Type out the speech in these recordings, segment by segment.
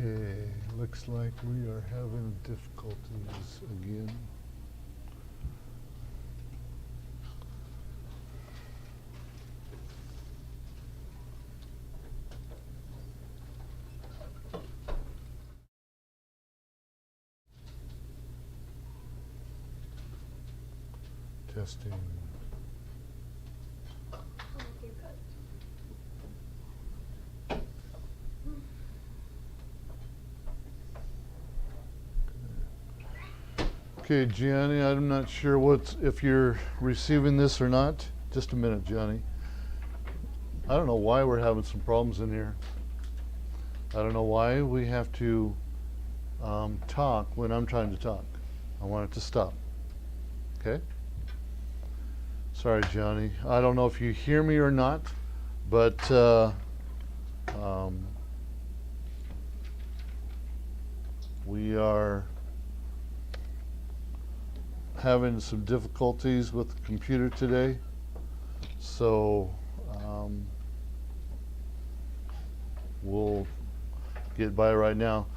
Okay, looks like we are having difficulties again. Testing. Okay, Gianni, I'm not sure if you're receiving this or not. Just a minute, Gianni. I don't know why we're having some problems in here. I don't know why we have to talk when I'm trying to talk. I want it to stop. Okay? Sorry, Johnny. I don't know if you hear me or not, but we are having some difficulties with the computer today. So we'll get by right now.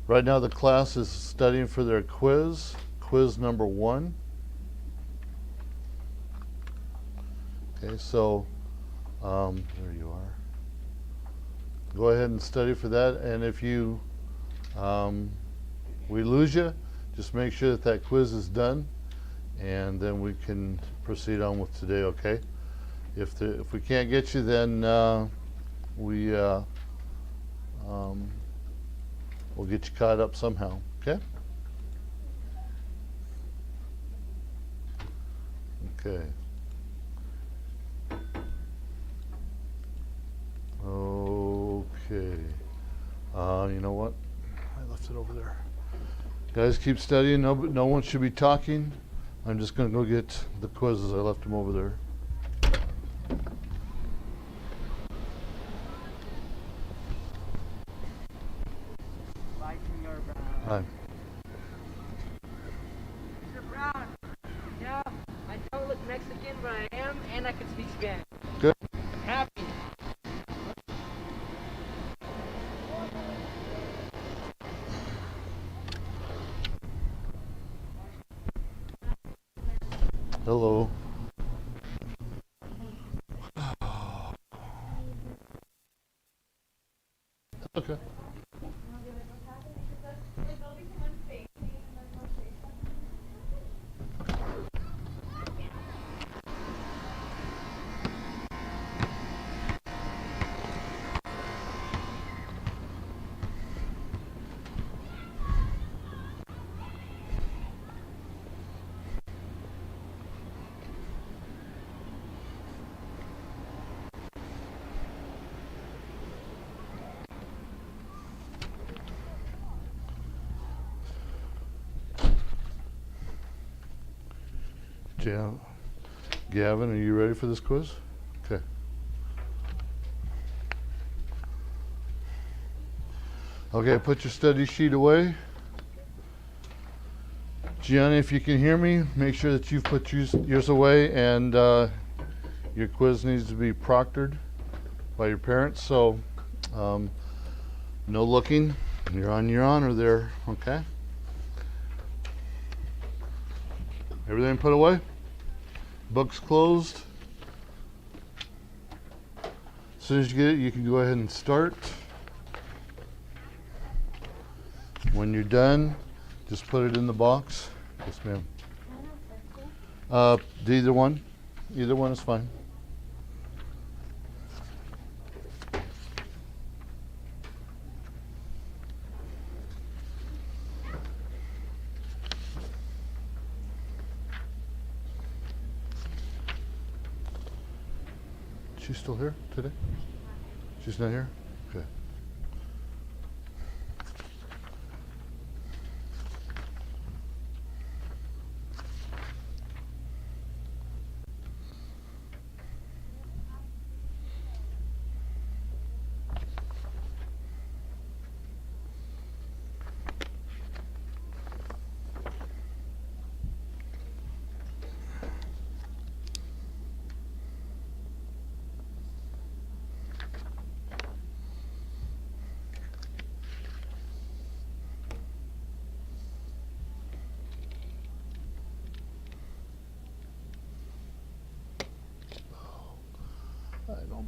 Right now the class is studying for their quiz number 1. Okay, so there you are. Go ahead and study for that, and if you we lose you, just make sure that quiz is done, and then we can proceed on with today. Okay? If we can't get you, then we'll get you caught up somehow. Okay? Okay. Okay. You know what? I left it over there. Guys, keep studying. No one should be talking. I'm just going to go get the quizzes. I left them over there. Bye, Senor Brown. Hi. Mr. Brown. Yeah, I don't look Mexican, but I am, and I can speak Spanish. Good. Happy. Hello. Okay. Gavin, are you ready for this quiz? Okay. Okay, put your study sheet away. Gianni, if you can hear me, make sure that you've put yours away, and your quiz needs to be proctored by your parents. So no looking. You're on your honor there, okay? Everything put away? Books closed. As soon as you get it, you can go ahead and start. When you're done, just put it in the box. Yes, ma'am. Either one. Either one is fine. She's still here today? She's not here? Okay.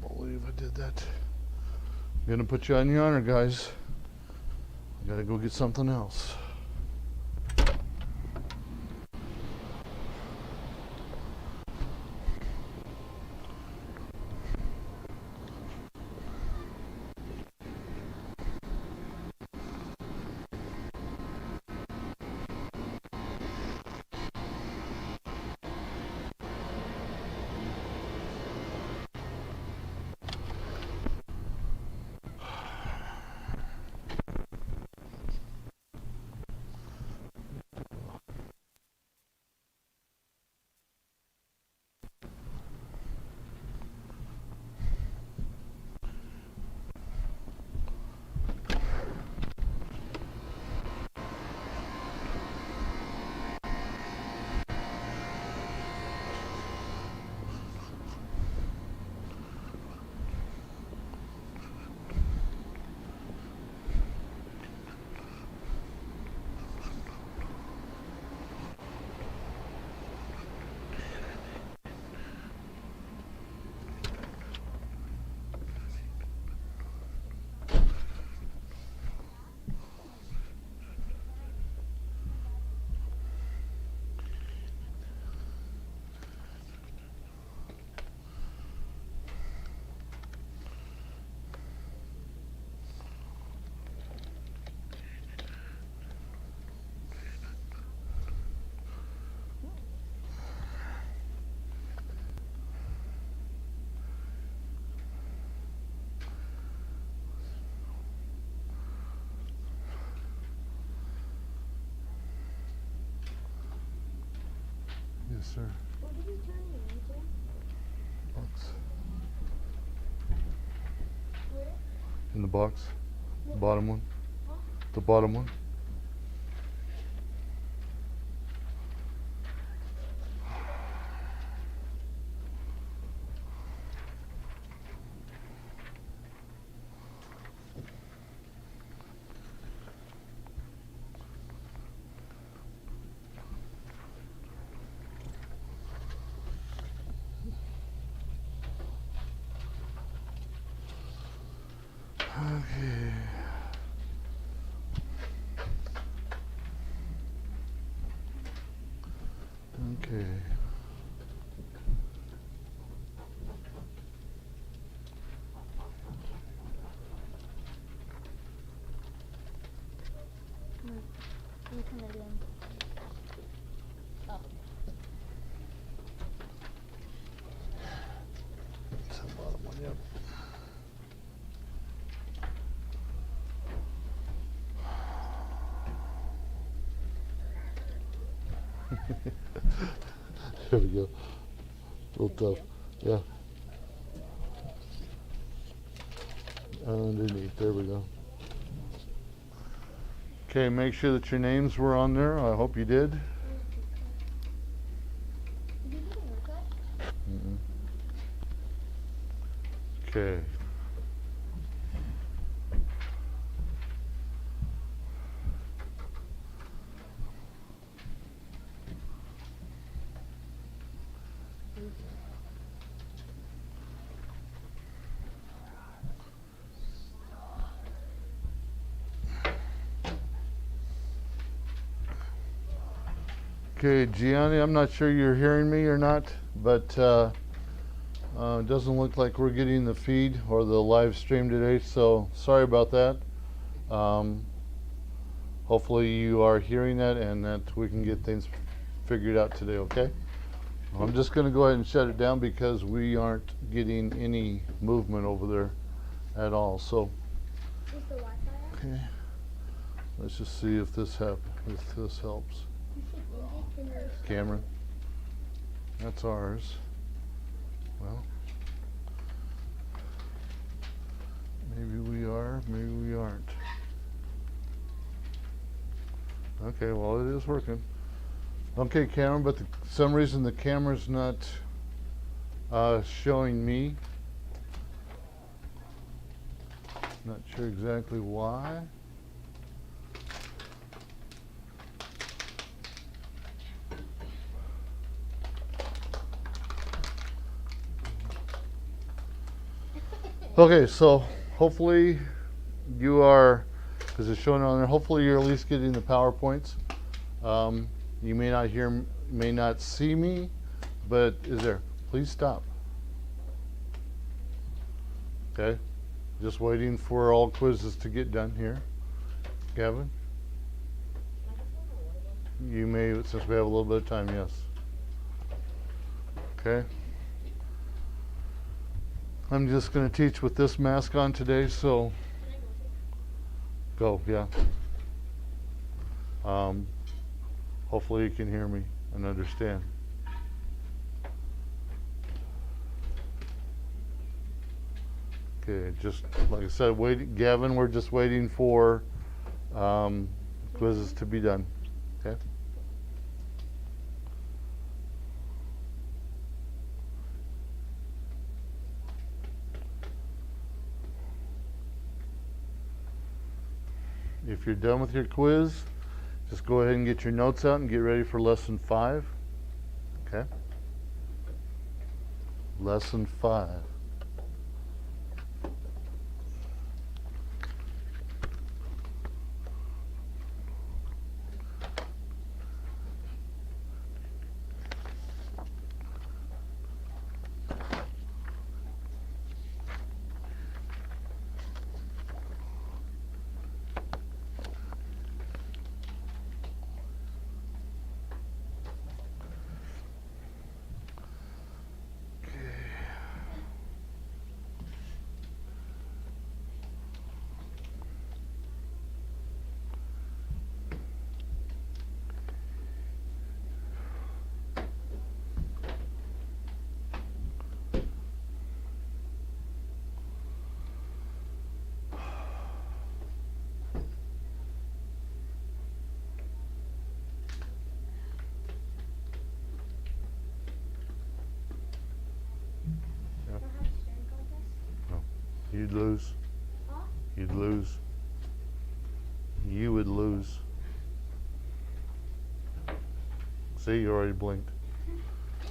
can't believe I did that. I'm gonna put you on the honor, guys. I gotta go get something else. Yes, sir. What did you turn me into? Box. Where? In the box. The bottom one. Huh? The bottom one. Okay. Okay. Let me turn it in. Oh. It's the bottom one, yep. There we go. A little tough. Yeah. Underneath. There we go. Okay, make sure that your names were on there. I hope you did. Did you get a haircut? Mm-mm. Okay. Okay, Gianni, I'm not sure you're hearing me or not, but it doesn't look like we're getting the feed or the live stream today, so sorry about that. Hopefully you are hearing that and that we can get things figured out today, okay? I'm just going to go ahead and shut it down because we aren't getting any movement over there at all. So, Is the Wi-Fi on? okay, let's just see if this helps. You should indicate in your Camera, that's ours. Well, maybe we are, maybe we aren't. Okay, well, it is working. Okay, camera, but for some reason the camera's not showing me. Not sure exactly why. Okay, so hopefully you are, because it's showing on there, hopefully you're at least getting the PowerPoints. You may not hear, may not see me, but is there? Please stop. Okay, just waiting for all quizzes to get done here. Gavin? You may, since we have a little bit of time, yes. Okay. I'm just going to teach with this mask on today, so go, yeah. Hopefully you can hear me and understand. Okay, just like I said, wait, Gavin, we're just waiting for quizzes to be done. Okay. If you're done with your quiz, just go ahead and get your notes out and get ready for lesson 5. Okay? Lesson 5. You'd lose. Huh? You'd lose. You would lose. See, you already blinked. No,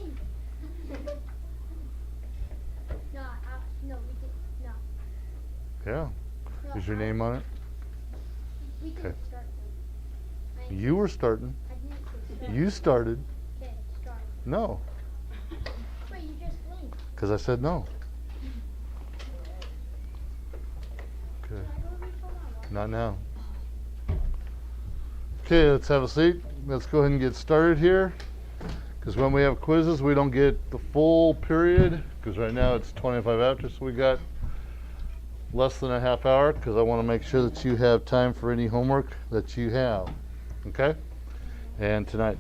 we did no. Yeah. No, Is your name on it? We didn't Okay. start though. You were starting. I didn't say start. You started. Okay, start. No, Wait, you just blinked. because I said no. Okay. Can I go refill my water? Not now. Okay, let's have a seat. Let's go ahead and get started here. Because when we have quizzes, we don't get the full period. Because right now it's 25 after, so we got less than a half hour. Because I want to make sure that you have time for any homework that you have. Okay? And tonight.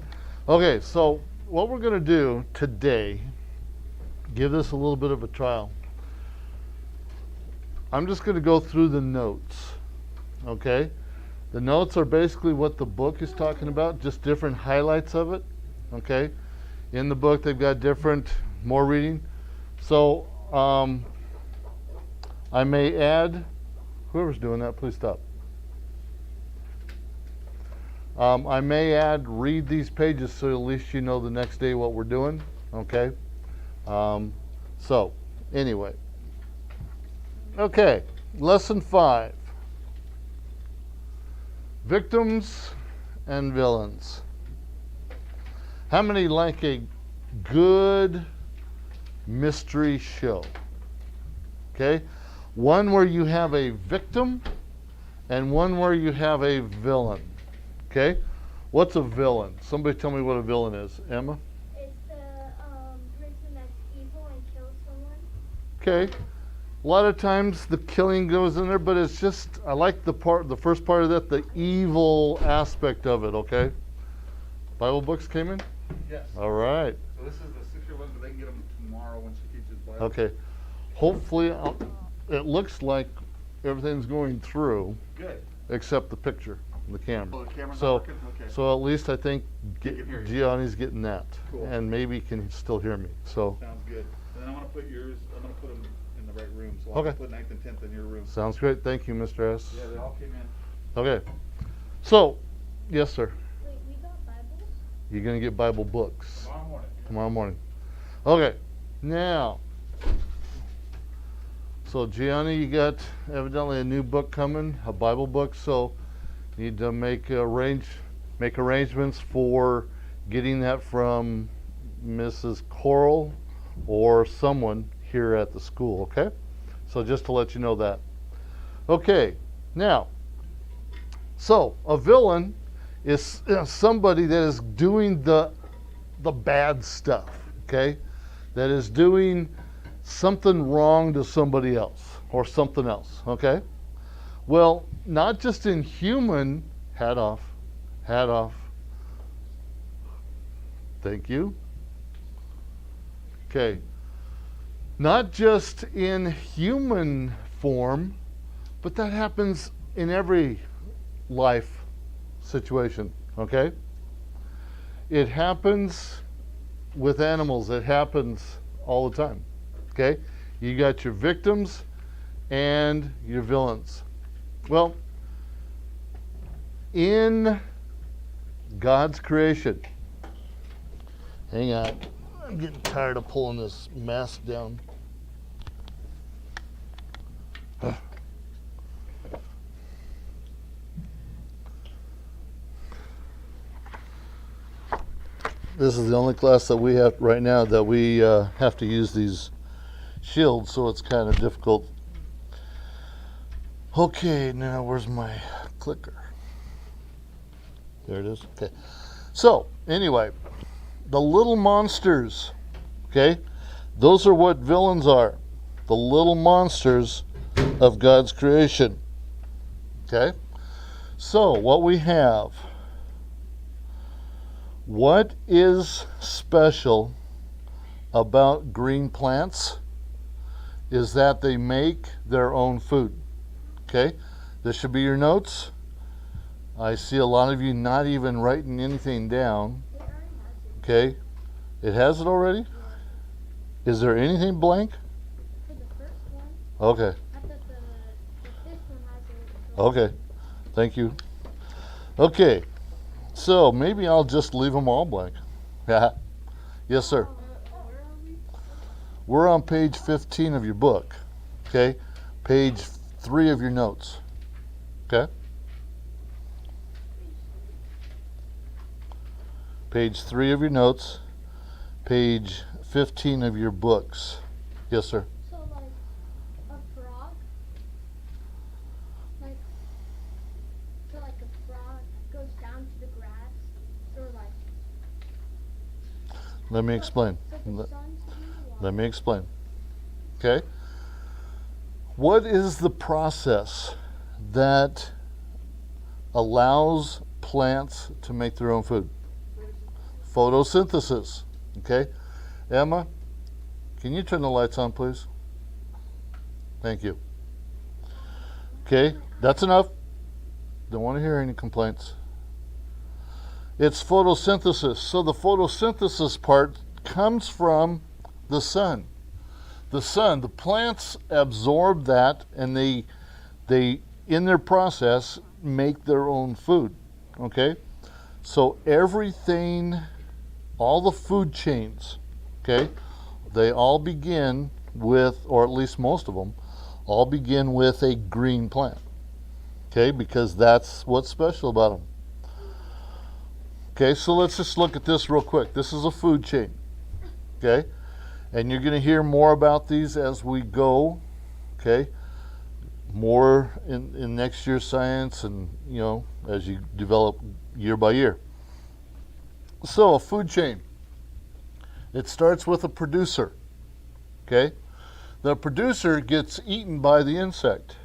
Okay, so what we're going to do today, give this a little bit of a trial. I'm just going to go through the notes. Okay? The notes are basically what the book is talking about, just different highlights of it. Okay? In the book, they've got different, more reading. So, I may add, whoever's doing that, please stop. I may read these pages so at least you know the next day what we're doing. Okay? So, anyway. Okay, lesson 5. Victims and villains. How many like a good mystery show? Okay? One where you have a victim and one where you have a villain. Okay? What's a villain? Somebody tell me what a villain is. Emma? It's the person that's evil and kills someone. Okay. A lot of times the killing goes in there, but it's just, I like the first part of that, the evil aspect of it, okay? Bible books came in? Yes. All right. So this is the 6-year ones, but they can get them tomorrow when she teaches Bible. Okay. Hopefully, it looks like everything's going through, Good. except the picture, the camera. Oh, the camera's So, not working? Okay. so at least I think He can hear you. Gianni's getting that. Cool. And maybe he can still hear me, so. Sounds good. And then I'm going to put yours, I'm going to put them in the right room. So Okay. I'll put 9th and 10th in your room. Sounds great. Thank you, Mr. S. Yeah, they all came in. Okay. So, yes, sir. Wait, we got Bibles? You're going to get Bible books Tomorrow morning. tomorrow morning. Okay. Now, So Gianni, you got evidently a new book coming, a Bible book, so you need to make arrangements for getting that from Mrs. Coral or someone here at the school, okay? So just to let you know that. Okay, now, so a villain is somebody that is doing the bad stuff, okay? That is doing something wrong to somebody else or something else, okay? Well, not just in human, hat off, thank you. Okay, not just in human form, but that happens in every life situation, okay? It happens with animals, it happens all the time, okay? You got your victims and your villains. Well, in God's creation, hang on, I'm getting tired of pulling this mask down. This is the only class that we have right now that we have to use these shields, so it's kind of difficult. Okay, now where's my clicker? There it is. Okay. So, anyway, the little monsters, okay? Those are what villains are. The little monsters of God's creation. Okay? So, what we have, what is special about green plants is that they make their own food. Okay? This should be your notes. I see a lot of you not even writing anything down. Okay? It has it already? Is there anything blank? For the first one, Okay. I thought the fifth one has it. Okay. Thank you. Okay. So maybe I'll just leave them all blank. Yeah. Yes, sir. Where are we? We're on page 15 of your book. Okay? Page 3 of your notes. Okay? Page 3 of your notes. Page 15 of your books. Yes, sir. So like a frog, like a frog goes down to the grass, or like. Let me explain. So the sun's in the water. Let me explain. Okay? What is the process that allows plants to make their own food? Photosynthesis. Okay? Emma, can you turn the lights on, please? Thank you. Okay, that's enough. Don't want to hear any complaints. It's photosynthesis. So the photosynthesis part comes from the sun. The sun, the plants absorb that, and they in their process make their own food. Okay? So everything, all the food chains, okay, they all begin with, or at least most of them, all begin with a green plant. Okay, because that's what's special about them. Okay, so let's just look at this real quick. This is a food chain. Okay, and you're going to hear more about these as we go. Okay, more in next year's science, and you know, as you develop year by year. So a food chain. It starts with a producer. Okay, the producer gets eaten by the insect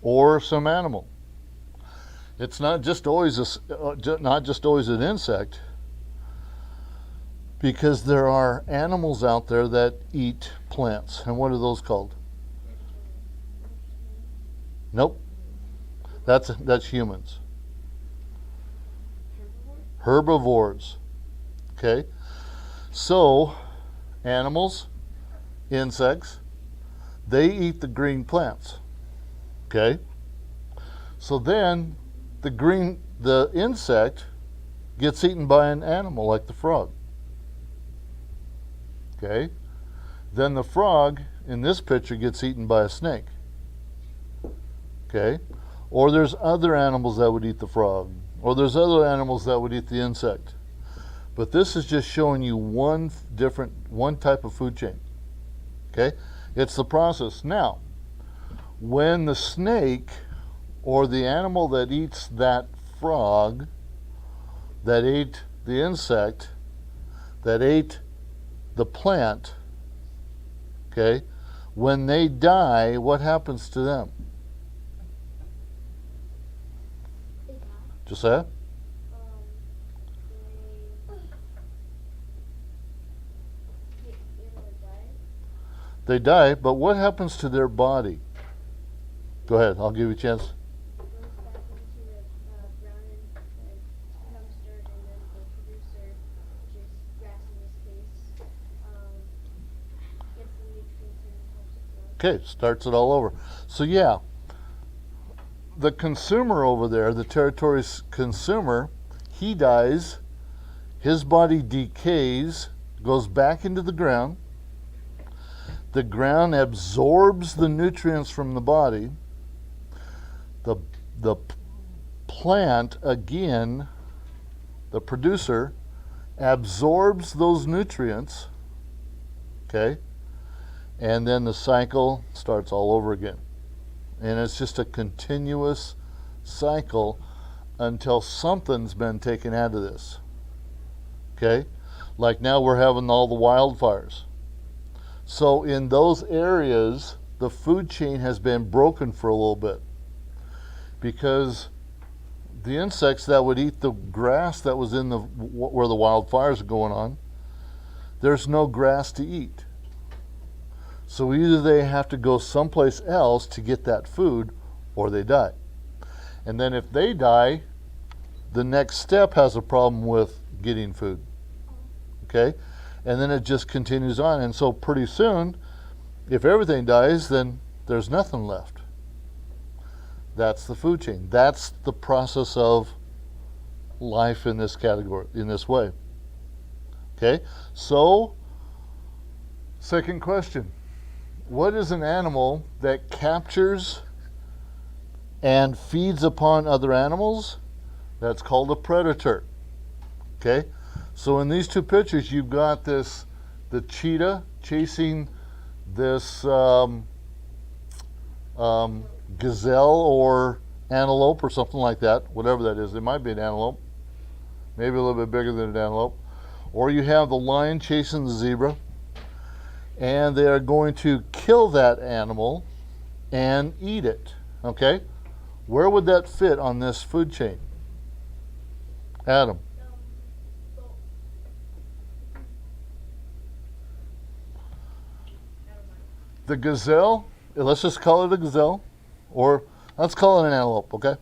or some animal. It's not just always an insect, because there are animals out there that eat plants. And what are those called? Nope. That's humans. Herbivores. Okay? So, animals, insects, they eat the green plants. Okay? So then the insect gets eaten by an animal like the frog. Okay? Then the frog in this picture gets eaten by a snake. Okay? Or there's other animals that would eat the frog. Or there's other animals that would eat the insect. But this is just showing you one type of food chain. Okay? It's the process. Now, when the snake or the animal that eats that frog, that ate the insect, that ate the plant, okay, when they die, what happens to them? They die. Just that? They They die, but what happens to their body? Go ahead, I'll give you a chance. goes back into the ground and becomes dirt, and then the producer, which is grass in this case, gets the nutrients and helps it grow. Okay, starts it all over. So yeah, the consumer over there, the territory's consumer, he dies, his body decays, goes back into the ground. The ground absorbs the nutrients from the body. The plant, again, the producer, absorbs those nutrients, okay? And then the cycle starts all over again. And it's just a continuous cycle until something's been taken out of this, okay? Like now we're having all the wildfires. So in those areas, the food chain has been broken for a little bit because the insects that would eat the grass that was in where the wildfires are going on, there's no grass to eat. So either they have to go someplace else to get that food or they die. And then if they die, the next step has a problem with getting food. Okay? And then it just continues on. And so pretty soon, if everything dies, then there's nothing left. That's the food chain. That's the process of life in this category, in this way. Okay? So, second question. What is an animal that captures and feeds upon other animals? That's called a predator. Okay? So in these two pictures, you've got the cheetah chasing this gazelle or antelope or something like that, whatever that is. It might be an antelope, maybe a little bit bigger than an antelope. Or you have the lion chasing the zebra, and they are going to kill that animal and eat it. Okay? Where would that fit on this food chain? Adam. The gazelle, let's just call it a gazelle, or let's call it an antelope, okay?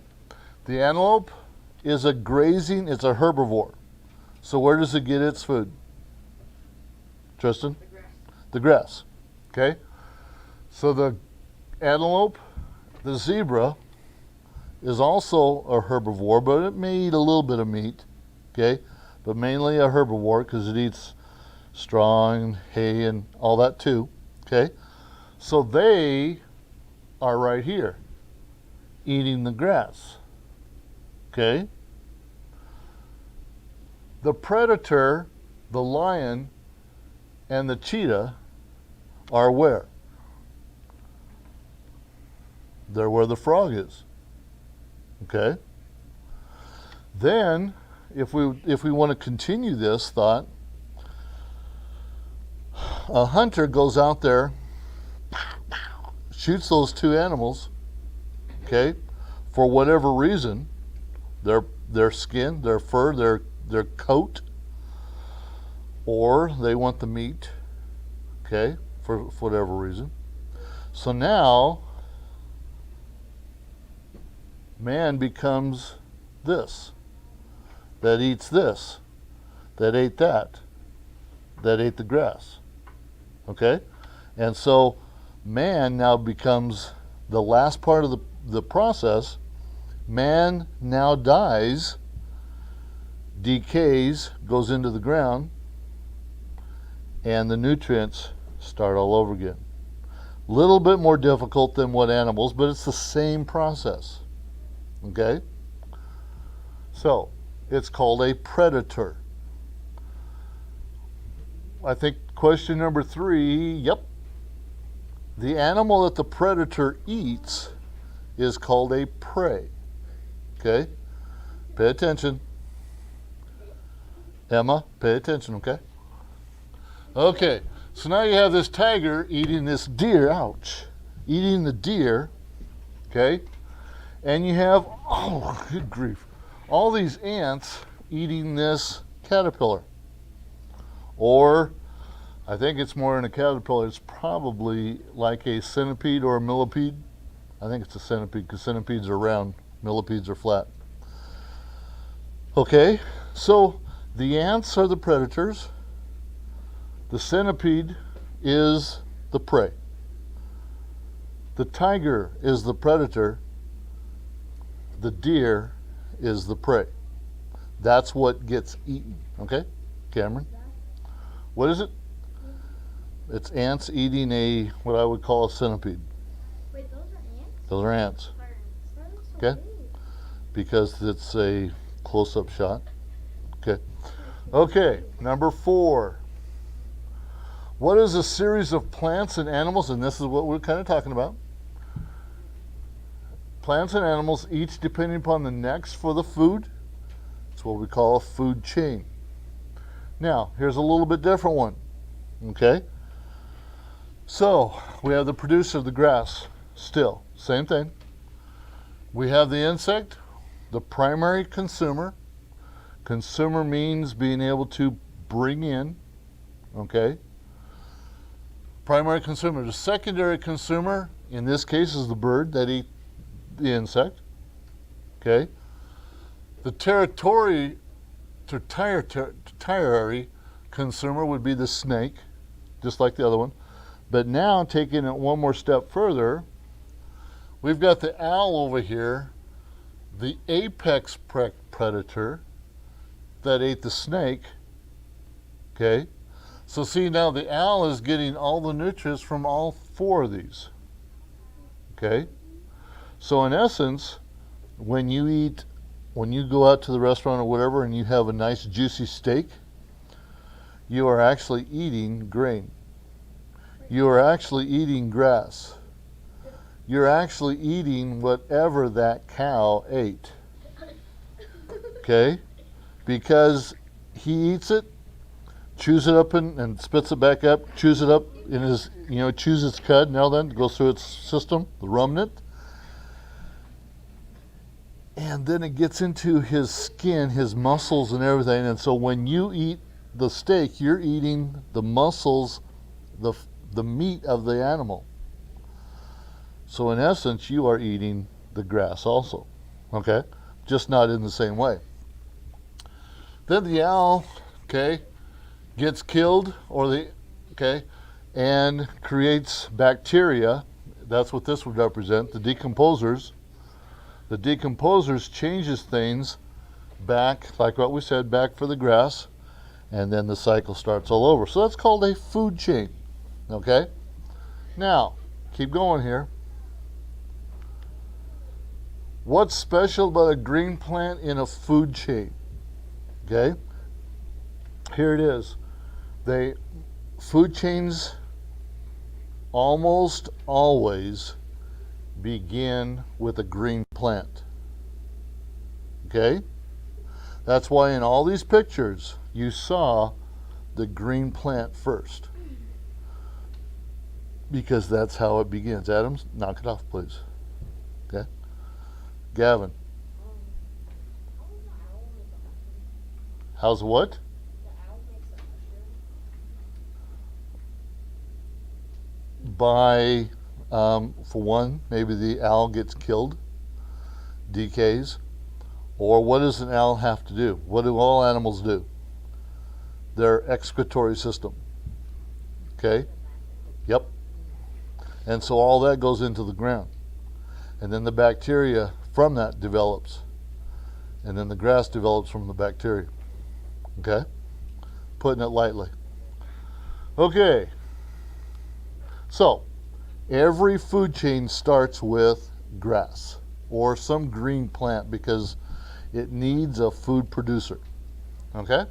The antelope is it's a herbivore. So where does it get its food? Tristan? The grass. The grass, okay? So the antelope, the zebra, is also a herbivore, but it may eat a little bit of meat, okay? But mainly a herbivore because it eats straw and hay and all that too, okay? So they are right here, eating the grass, okay? The predator, the lion, and the cheetah are where? They're where the frog is, okay? Then, if we want to continue this thought, a hunter goes out there, shoots those two animals, okay, for whatever reason, their skin, their fur, their coat, or they want the meat, okay, for whatever reason. So now, man becomes this, that eats this, that ate that ate the grass, okay? And so man now becomes the last part of the process. Man now dies, decays, goes into the ground, and the nutrients start all over again. Little bit more difficult than what animals, but it's the same process. Okay? So, it's called a predator. I think question number 3, yep. The animal that the predator eats is called a prey. Okay? Pay attention. Emma, pay attention, okay? Okay, so now you have this tiger eating this deer, ouch, eating the deer, okay? And you have, oh, good grief, all these ants eating this caterpillar. Or, I think it's more than a caterpillar, it's probably like a centipede or a millipede. I think it's a centipede because centipedes are round, millipedes are flat. Okay, so the ants are the predators. The centipede is the prey. The tiger is the predator. The deer is the prey. That's what gets eaten. Okay, Cameron? What is it? It's ants eating a, what I would call a centipede. Wait, those are ants? Those are ants. Why are ants so Okay. big? Because it's a close-up shot. Okay. Okay, number 4. What is a series of plants and animals? And this is what we're kind of talking about. Plants and animals, each depending upon the next for the food. It's what we call a food chain. Now, here's a little bit different one. Okay? So, we have the producer of the grass. Still, same thing. We have the insect, the primary consumer. Consumer means being able to bring in, okay? Primary consumer. The secondary consumer, in this case, is the bird that eats the insect, okay? The tertiary consumer would be the snake, just like the other one. But now, taking it one more step further, we've got the owl over here, the apex predator that ate the snake, okay? So see, now the owl is getting all the nutrients from all 4 of these, okay? So in essence, when you go out to the restaurant or whatever and you have a nice juicy steak, you are actually eating grain. You are actually eating grass. You're actually eating whatever that cow ate. Okay? Because he eats it, chews it up and spits it back up, chews it up in his, chews its cud, now then, goes through its system, the ruminant. And then it gets into his skin, his muscles and everything. And so when you eat the steak, you're eating the muscles, the meat of the animal. So in essence, you are eating the grass also, okay? Just not in the same way. Then the owl, okay, gets killed, and creates bacteria. That's what this would represent, the decomposers. The decomposers changes things back, like what we said, back for the grass, and then the cycle starts all over. So that's called a food chain, okay? Now, keep going here. What's special about a green plant in a food chain? Okay? Here it is. Food chains almost always begin with a green plant. Okay? That's why in all these pictures you saw the green plant first. Because that's how it begins. Adams, knock it off, please. Okay? Gavin. How's what? By, for one, maybe the owl gets killed, decays, or what does an owl have to do? What do all animals do? Their excretory system. Okay? Yep. And so all that goes into the ground. And then the bacteria from that develops. And then the grass develops from the bacteria. Okay? Putting it lightly. Okay. So, every food chain starts with grass or some green plant because it needs a food producer. Okay?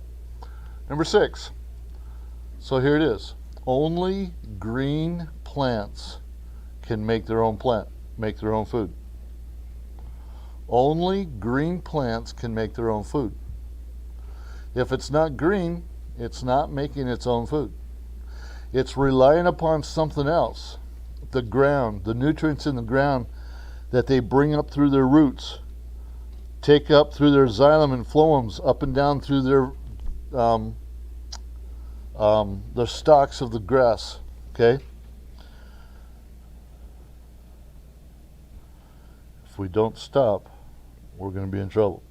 Number 6. So here it is. Only green plants can make their own food. Only green plants can make their own food. If it's not green, it's not making its own food. It's relying upon something else. The ground, the nutrients in the ground that they bring up through their roots, take up through their xylem and phloems, up and down through the stalks of the grass. Okay? If we don't stop, we're going to be in trouble.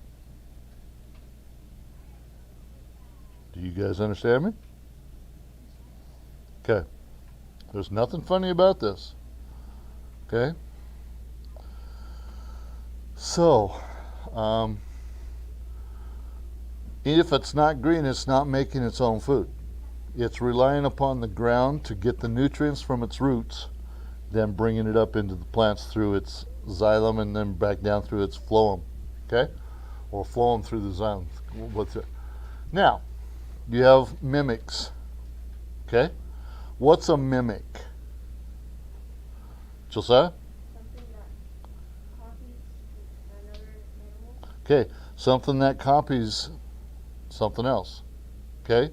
Do you guys understand me? Okay. There's nothing funny about this. Okay? So, if it's not green, it's not making its own food. It's relying upon the ground to get the nutrients from its roots, then bringing it up into the plants through its xylem and then back down through its phloem. Okay? Or phloem through the xylem. What's it? Now, you have mimics. Okay? What's a mimic? Josiah? Something that copies another animal. Okay, something that copies something else. Okay?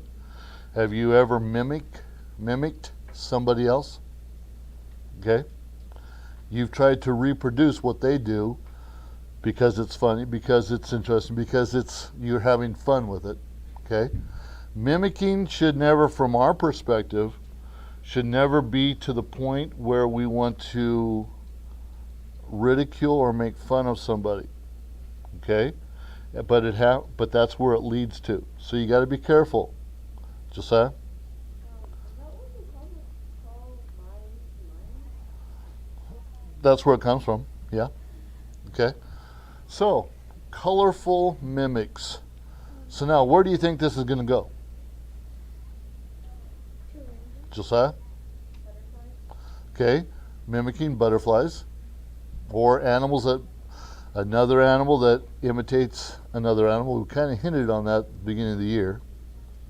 Have you ever mimicked somebody else? Okay? You've tried to reproduce what they do because it's funny, because it's interesting, because you're having fun with it. Okay? Mimicking should never, from our perspective, should never be to the point where we want to ridicule or make fun of somebody. Okay? But that's where it leads to. So you got to be careful. Josiah? Is that what you call mime? That's where it comes from. Yeah. Okay. So, colorful mimics. So now, where do you think this is going to go? Josiah? Butterflies. Okay. Mimicking butterflies. Or another animal that imitates another animal. We kind of hinted on that at the beginning of the year.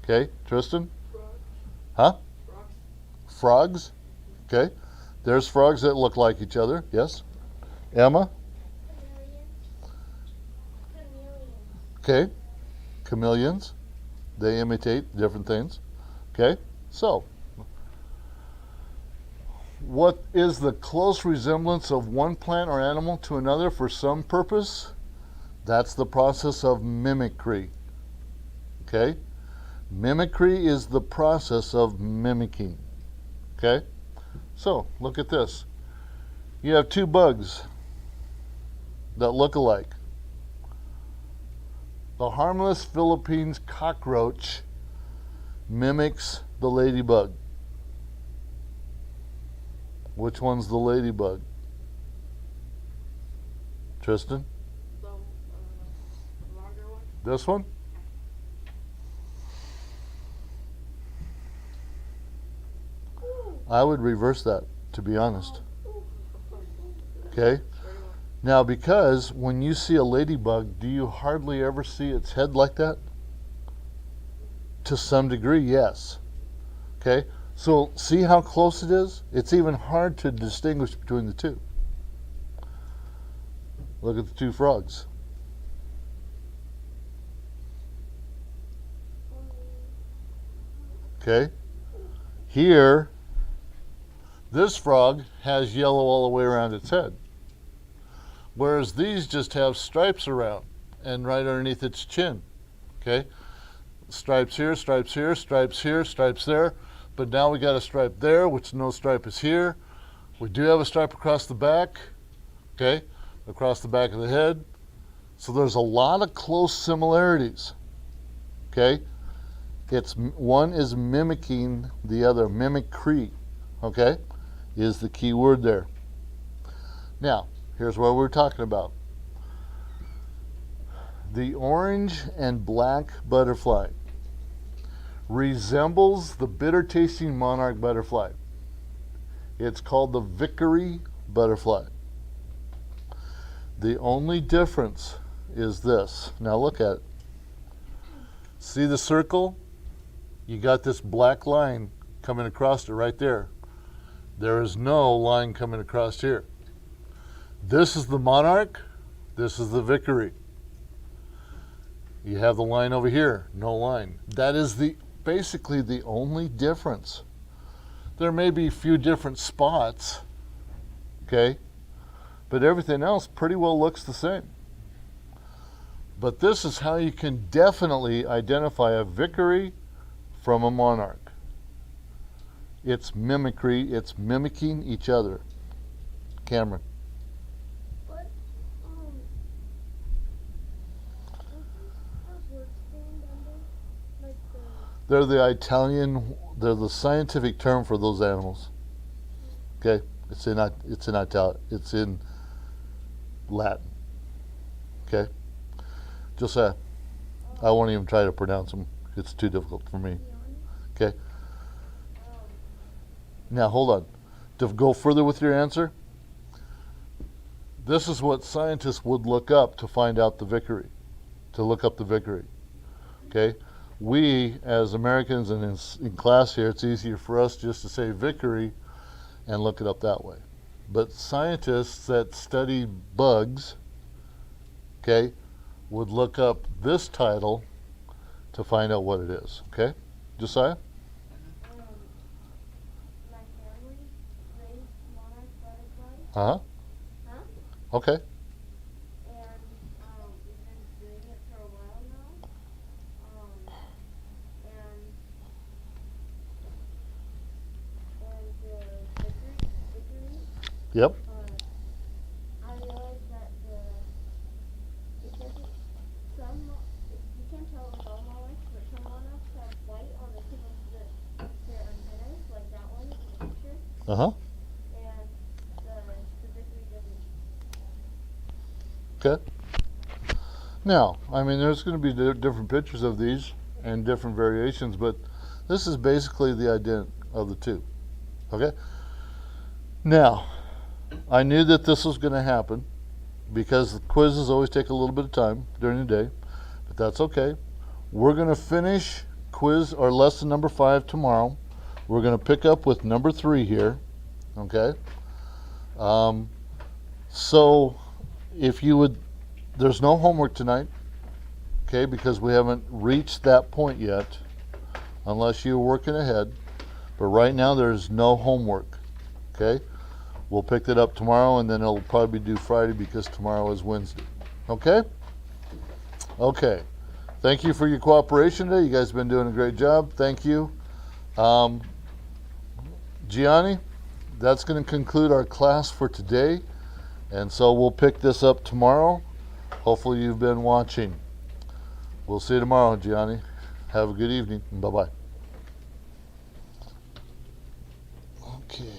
Okay. Tristan? Huh? Frogs. Okay. There's frogs that look like each other. Yes. Emma? Chameleons. Okay. Chameleons. They imitate different things. Okay. So, what is the close resemblance of one plant or animal to another for some purpose? That's the process of mimicry. Okay? Mimicry is the process of mimicking. Okay? So, look at this. You have two bugs that look alike. The harmless Philippines cockroach mimics the ladybug. Which one's the ladybug? Tristan? The longer one. This one? I would reverse that, to be honest. Okay? Now, because when you see a ladybug, do you hardly ever see its head like that? To some degree, yes. Okay? So, see how close it is? It's even hard to distinguish between the two. Look at the two frogs. Okay? Here, this frog has yellow all the way around its head. Whereas these just have stripes around and right underneath its chin. Okay? Stripes here, stripes here, stripes here, stripes there. But now we got a stripe there, which no stripe is here. We do have a stripe across the back. Okay? Across the back of the head. So there's a lot of close similarities. Okay? One is mimicking the other. Mimicry. Okay? Is the key word there. Now, here's what we're talking about. The orange and black butterfly resembles the bitter tasting monarch butterfly. It's called the Viceroy butterfly. The only difference is this. Now look at it. See the circle? You got this black line coming across it right there. There is no line coming across here. This is the monarch. This is the Viceroy. You have the line over here, no line. That is basically the only difference. There may be a few different spots, okay? But everything else pretty well looks the same. But this is how you can definitely identify a Viceroy from a monarch. It's mimicry, it's mimicking each other. Cameron. What those words stand under? Like They're the scientific term for those animals. Okay? It's in Latin. Okay? Josiah, I won't even try to pronounce them. It's too difficult for me. Okay? Now, hold on. To go further with your answer, this is what scientists would look up to find out the Viceroy, to look up the Viceroy. Okay? We, as Americans and in class here, it's easier for us just to say Viceroy and look it up that way. But scientists that study bugs, okay, would look up this title to find out what it is. Okay? Josiah? my family raised monarch butterflies. Uh-huh. Huh? Okay. And we've been doing it for a while now. And the Viceroy, Yep. I realized that it doesn't, you can't tell with all monarchs, but some monarchs have white on the tip of their antennas, like that one in the picture, Uh-huh. and the Viceroy doesn't. Okay. Now, I mean, there's going to be different pictures of these and different variations, but this is basically the ident of the two. Okay? Now, I knew that this was going to happen because the quizzes always take a little bit of time during the day, but that's okay. We're going to finish quiz or lesson number 5 tomorrow. We're going to pick up with number 3 here. Okay? So, if you would, there's no homework tonight, okay, because we haven't reached that point yet, unless you're working ahead. But right now, there's no homework, okay? We'll pick that up tomorrow, and then it'll probably be due Friday because tomorrow is Wednesday, okay? Okay. Thank you for your cooperation today. You guys have been doing a great job. Thank you. Gianni, that's going to conclude our class for today. And so we'll pick this up tomorrow. Hopefully you've been watching. We'll see you tomorrow, Gianni. Have a good evening. Bye-bye. Okay.